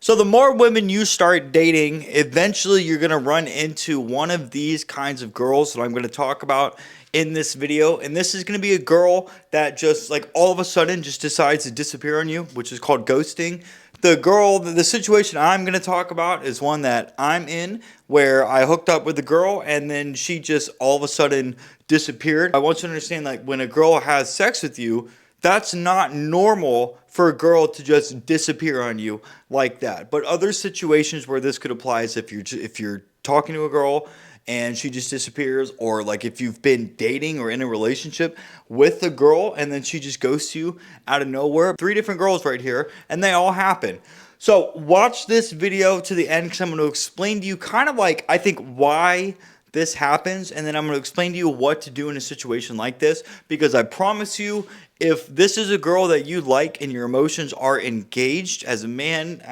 So the more women you start dating, eventually you're going to run into one of these kinds of girls that I'm going to talk about in this video. And this is going to be a girl that just like all of a sudden just decides to disappear on you, which is called ghosting. The situation I'm going to talk about is one that I'm in where I hooked up with a girl and then she just all of a sudden disappeared. I want you to understand, like, when a girl has sex with you, that's not normal for a girl to just disappear on you like that. But other situations where this could apply is if you're talking to a girl and she just disappears, or like if you've been dating or in a relationship with a girl and then she just ghosts you out of nowhere. 3 different girls right here, and they all happen. So watch this video to the end because I'm going to explain to you kind of like I think why this happens, and then I'm going to explain to you what to do in a situation like this, because I promise you, if this is a girl that you like and your emotions are engaged as a man,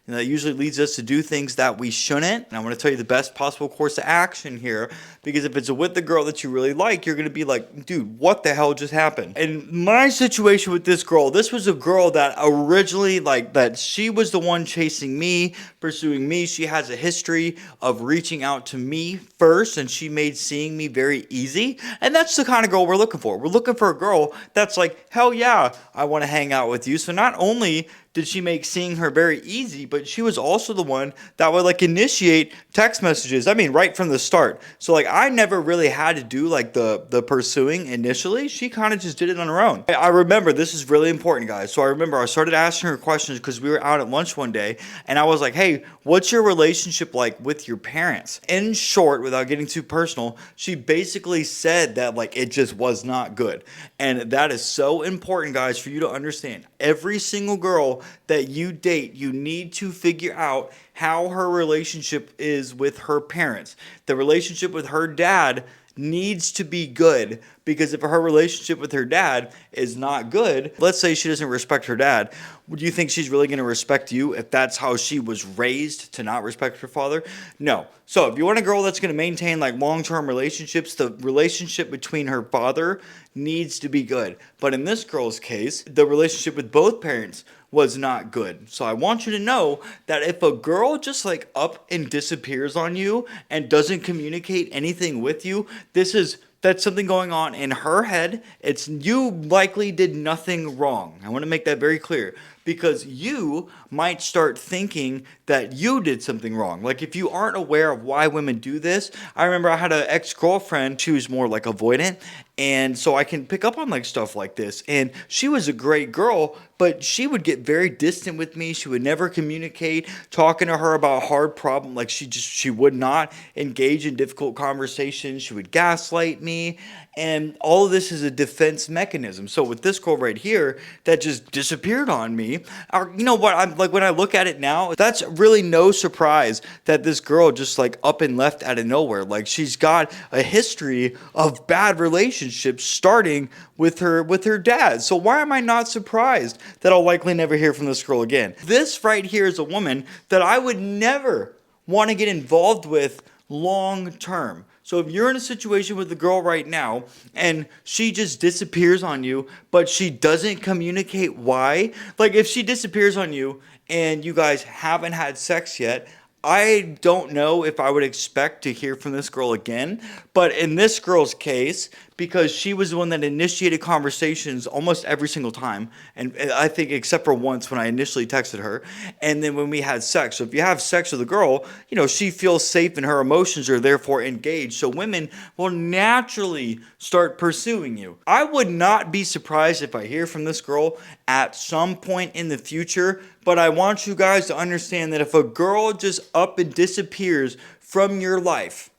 that usually leads us to do things that we shouldn't. And I'm going to tell you the best possible course of action here, because if it's with the girl that you really like, you're going to be like, dude, what the hell just happened? And my situation with this girl, this was a girl that originally, like, that she was the one chasing me, pursuing me. She has a history of reaching out to me first, and she made seeing me very easy. And that's the kind of girl we're looking for. We're looking for a girl that's like, hell yeah, I want to hang out with you. So not only did she make seeing her very easy, but she was also the one that would like initiate text messages. I mean, right from the start. So like I never really had to do like the pursuing initially. She kind of just did it on her own. I remember, this is really important, guys. So I remember I started asking her questions because we were out at lunch one day and I was like, hey, what's your relationship like with your parents? In short, without getting too personal, she basically said that like it just was not good. And that is so important, guys, for you to understand. Every single girl that you date, you need to figure out how her relationship is with her parents. The relationship with her dad needs to be good, because if her relationship with her dad is not good, let's say she doesn't respect her dad, do you think she's really going to respect you if that's how she was raised, to not respect her father? No. So if you want a girl that's going to maintain like long-term relationships, the relationship between her father needs to be good. But in this girl's case, the relationship with both parents was not good. So I want you to know that if a girl just like up and disappears on you and doesn't communicate anything with you, that's something going on in her head. It's you likely did nothing wrong. I want to make that very clear, because you might start thinking that you did something wrong. Like if you aren't aware of why women do this, I remember I had an ex-girlfriend, she was more like avoidant, and so I can pick up on like stuff like this. And she was a great girl, but she would get very distant with me. She would never communicate. Talking to her about a hard problem, like she would not engage in difficult conversations. She would gaslight me. And all of this is a defense mechanism. So with this girl right here that just disappeared on me, you know what, I'm like, when I look at it now, that's really no surprise that this girl just like up and left out of nowhere. Like she's got a history of bad relationships starting with her dad. So why am I not surprised that I'll likely never hear from this girl again? This right here is a woman that I would never want to get involved with long term. So if you're in a situation with a girl right now and she just disappears on you, but she doesn't communicate why, like if she disappears on you and you guys haven't had sex yet, I don't know if I would expect to hear from this girl again. But in this girl's case, because she was the one that initiated conversations almost every single time, and I think except for once when I initially texted her, and then when we had sex. So if you have sex with a girl, you know, she feels safe and her emotions are therefore engaged. So women will naturally start pursuing you. I would not be surprised if I hear from this girl at some point in the future, but I want you guys to understand that if a girl just up and disappears from your life,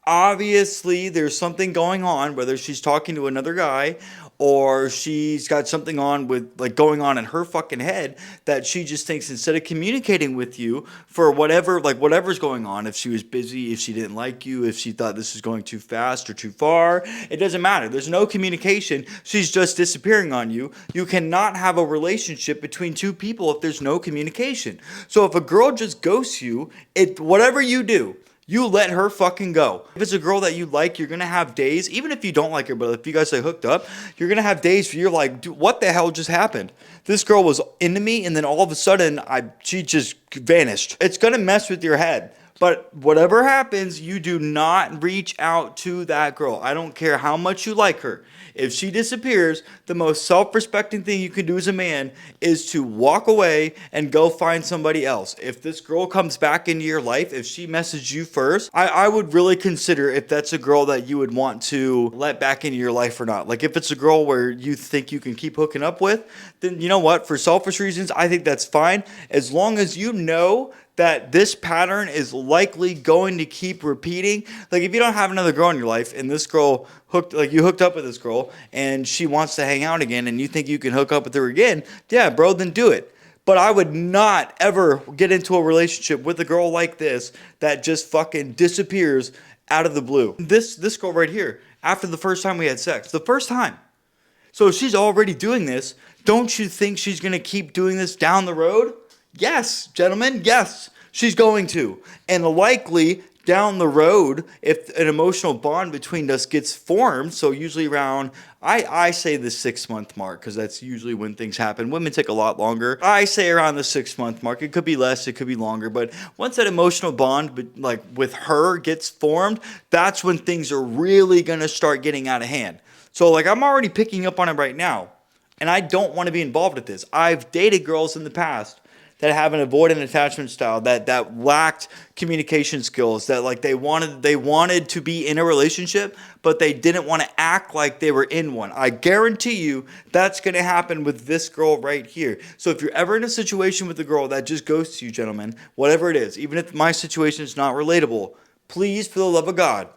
obviously there's something going on, whether she's talking to another guy or she's got something on with like going on in her fucking head, that she just thinks instead of communicating with you for whatever, like whatever's going on, if she was busy, if she didn't like you, if she thought this is going too fast or too far, it doesn't matter. There's no communication. She's just disappearing on you. You cannot have a relationship between two people if there's no communication. So if a girl just ghosts you, whatever you do, You let her fucking go. If it's a girl that you like, you're gonna have days, even if you don't like her, but if you guys are hooked up, you're gonna have days where you're like, dude, what the hell just happened? This girl was into me, and then all of a sudden, she just vanished. It's gonna mess with your head. But whatever happens, you do not reach out to that girl. I don't care how much you like her. If she disappears, the most self-respecting thing you can do as a man is to walk away and go find somebody else. If this girl comes back into your life, if she messaged you first, I would really consider if that's a girl that you would want to let back into your life or not. Like if it's a girl where you think you can keep hooking up with, then you know what? For selfish reasons, I think that's fine. As long as you know that this pattern is likely going to keep repeating. Like if you don't have another girl in your life and this girl you hooked up with this girl and she wants to hang out again and you think you can hook up with her again, yeah, bro, then do it. But I would not ever get into a relationship with a girl like this that just fucking disappears out of the blue. This girl right here, after the first time we had sex, the first time. So if she's already doing this, don't you think she's going to keep doing this down the road? Yes, gentlemen, yes, she's going to. And likely down the road, if an emotional bond between us gets formed, so usually around, I say the 6-month mark, because that's usually when things happen. Women take a lot longer. I say around the 6-month mark. It could be less, it could be longer, but once that emotional bond like with her gets formed, that's when things are really going to start getting out of hand. So like I'm already picking up on it right now, and I don't want to be involved with this. I've dated girls in the past that have an avoidant attachment style that lacked communication skills, that like they wanted to be in a relationship, but they didn't want to act like they were in one. I guarantee you that's going to happen with this girl right here. So if you're ever in a situation with a girl that just ghosts you, gentlemen, whatever it is, even if my situation is not relatable, please, for the love of God,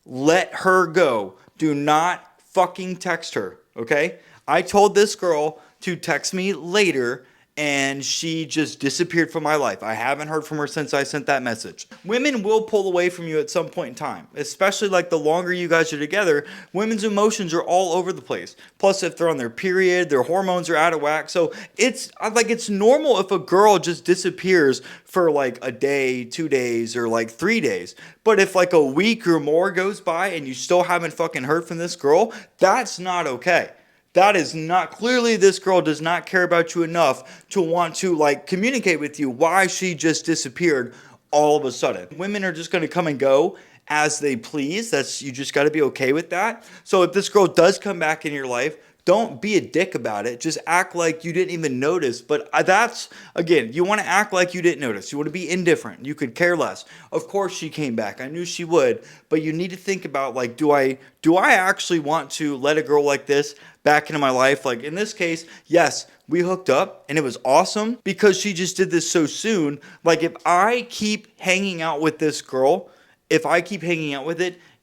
let her go. Do not fucking text her, okay? I told this girl to text me later, and she just disappeared from my life. I haven't heard from her since I sent that message. Women will pull away from you at some point in time, especially like the longer you guys are together. Women's emotions are all over the place. Plus, if they're on their period, their hormones are out of whack. So it's normal if a girl just disappears for like a day, 2 days, or like 3 days. But if like a week or more goes by and you still haven't fucking heard from this girl, that's not okay. That is not, clearly this girl does not care about you enough to want to like communicate with you why she just disappeared all of a sudden. Women are just going to come and go as they please. You just got to be okay with that. So if this girl does come back in your life, don't be a dick about it. Just act like you didn't even notice. But that's, again, you want to act like you didn't notice. You want to be indifferent. You could care less. Of course she came back. I knew she would. But you need to think about, like, do I actually want to let a girl like this back into my life? Like, in this case, yes, we hooked up and it was awesome because she just did this so soon. Like, if I keep hanging out with this girl,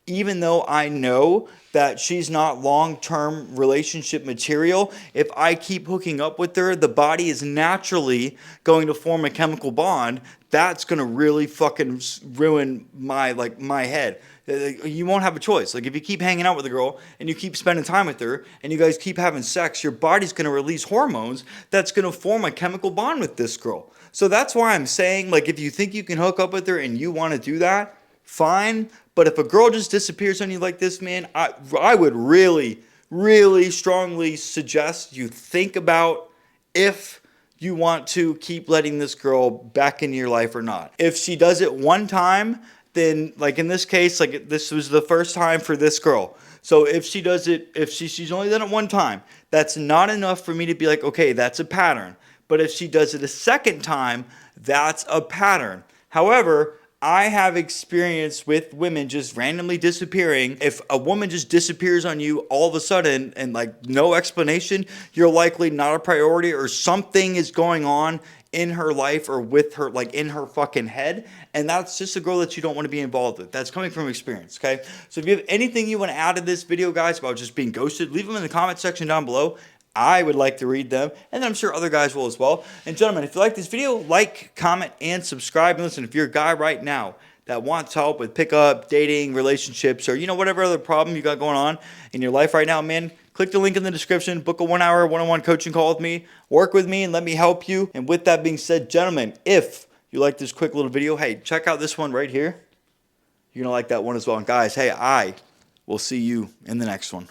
even though I know that she's not long-term relationship material, if I keep hooking up with her, the body is naturally going to form a chemical bond. That's going to really fucking ruin my head. You won't have a choice. Like if you keep hanging out with a girl and you keep spending time with her and you guys keep having sex, your body's going to release hormones that's going to form a chemical bond with this girl. So that's why I'm saying, like, if you think you can hook up with her and you want to do that, fine. But if a girl just disappears on you like this, man, I would really, really strongly suggest you think about if you want to keep letting this girl back into your life or not. If she does it one time, then like in this case, like this was the first time for this girl. So if she does it, if she's only done it one time, that's not enough for me to be like, okay, that's a pattern. But if she does it a second time, that's a pattern. However, I have experience with women just randomly disappearing. If a woman just disappears on you all of a sudden and like no explanation, you're likely not a priority or something is going on in her life or with her, like in her fucking head. And that's just a girl that you don't want to be involved with. That's coming from experience, okay? So if you have anything you want to add to this video, guys, about just being ghosted, leave them in the comment section down below. I would like to read them, and I'm sure other guys will as well. And gentlemen, if you like this video, like, comment, and subscribe. And listen, if you're a guy right now that wants help with pickup, dating, relationships, or whatever other problem you got going on in your life right now, man, click the link in the description, book a 1-hour one-on-one coaching call with me, work with me, and let me help you. And with that being said, gentlemen, if you like this quick little video, hey, check out this one right here. you're going to like that one as well. And guys, hey, I will see you in the next one.